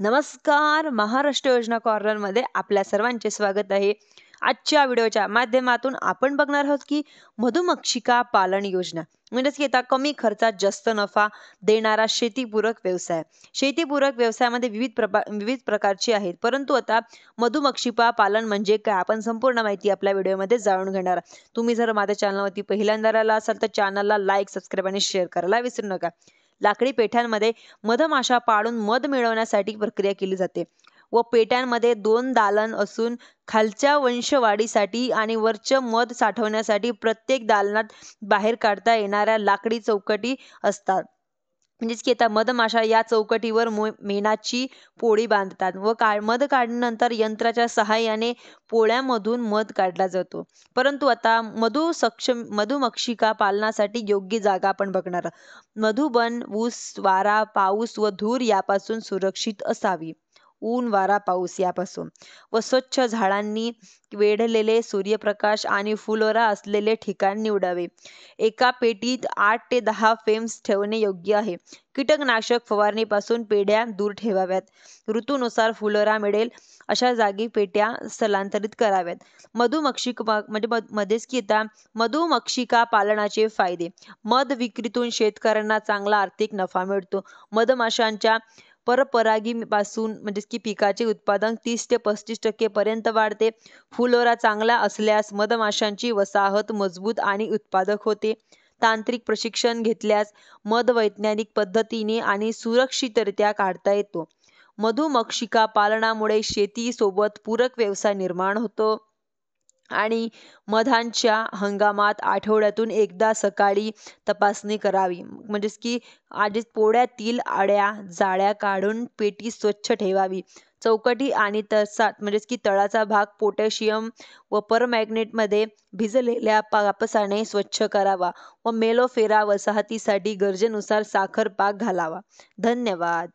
नमस्कार. महाराष्ट्र योजना कॉर्नरमध्ये आपल्या सर्वांचे स्वागत आहे. आजच्या व्हिडिओच्या माध्यमातून आपण बघणार आहोत की मधुमक्षिका पालन योजना म्हणजेच की आता कमी खर्चात जास्त नफा देणारा शेतीपूरक व्यवसाय. शेतीपूरक व्यवसायामध्ये विविध प्रकारचे आहेत, परंतु आता मधुमक्षिका पालन म्हणजे काय आपण संपूर्ण माहिती आपल्या व्हिडिओमध्ये जाणून घेणार. तुम्ही जर माझ्या चॅनलवरती पहिल्यांदा आला असाल तर चॅनलला लाईक, सबस्क्राईब आणि शेअर करायला विसरू नका. लाकडी पेट्यांमध्ये मधमाशा पाळून मध मिळवण्यासाठी प्रक्रिया केली जाते व पेट्यांमध्ये 2 दालन असून खालच्या वंशवाढीसाठी आणि वरच्या मध साठवण्यासाठी प्रत्येक दालनात बाहेर काढता येणाऱ्या लाकडी चौकटी असतात. म्हणजेच की आता मधमाशा या चौकटीवर मेणाची पोळी बांधतात व मध काढल्यानंतर यंत्राच्या सहाय्याने पोळ्यामधून मध काढला जातो. परंतु आता मधुमक्षिका पालनासाठी योग्य जागा आपण बघणार. मधुबन ऊस, वारा, पाऊस व धूर यापासून सुरक्षित असावी. ऊन, वारा, पाऊस यापासून व स्वच्छ झाडांनी वेढलेले सूर्यप्रकाश आणि फुलोरा असलेले ठिकाण निवडावे. एका पेटीत 8 ते 10 फेम्स ठेवणे योग्य आहे. कीटकनाशक फवारणीपासून पेढ्या दूर ठेवाव्यात. ऋतूनुसार फुलोरा मिळेल अशा जागी पेट्या स्थलांतरित कराव्यात. मधेच की मधुमक्षिका पालनाचे फायदे. मध विक्रीतून शेतकऱ्यांना चांगला आर्थिक नफा मिळतो. मधमाशांच्या परपरागीपासून म्हणजेच की पिकाचे उत्पादन 30 ते 35% पर्यंत वाढते. फुलोरा चांगला असल्यास मधमाशांची वसाहत मजबूत आणि उत्पादक होते. तांत्रिक प्रशिक्षण घेतल्यास मध वैज्ञानिक पद्धतीने आणि सुरक्षितरित्या काढता येतो. मधुमक्षिका पालनामुळे शेतीसोबत पूरक व्यवसाय निर्माण होतो आणि मधांच्या हंगामात आठवड्यातून एकदा सकाळी तपासणी करावी. म्हणजेच की आधीच पोळ्यातील आड्या जाळ्या काढून पेटी स्वच्छ ठेवावी. चौकटी आणि म्हणजेच की तळाचा भाग पोटॅशियम व परमॅग्नेटमध्ये भिजलेल्या कापसाने स्वच्छ करावा व मेलोफेरा वसाहतीसाठी गरजेनुसार साखर पाक घालावा. धन्यवाद.